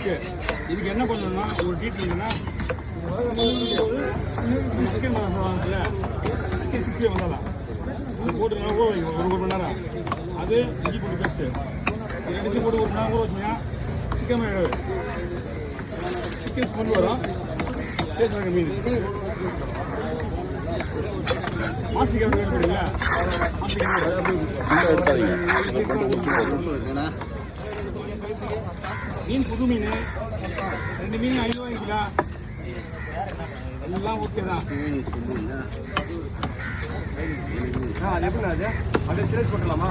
Fish. இதுக்கு என்ன பண்ணணும்னா ஒரு ட்ரீட்மெண்ட்னா சிக்கன் வாங்கல சிக்கன் 60 வந்தாலாம் அது போட்டுருந்தா ஊற வைக்கும் ஒரு மணி நேரம். அது இஞ்சி பூண்டு பேஸ்ட்டு இது ரெண்டு போட்டு ஒரு மணி நேரம் ஊற வச்சிங்கன்னா சிக்கன் ஆகிடாது. சிக்கன் ஸ்மெல் வரும், டேஸ்ட் இருக்க மீன். மாசிக்காய் வேணுங்களா? மீன் புது மீன் 2 மீன் 5 ரூபாய்ங்களா? எல்லாம் ஓகே தான். அது எப்படி அது அப்படியே சேல்ஸ் பண்ணலாமா?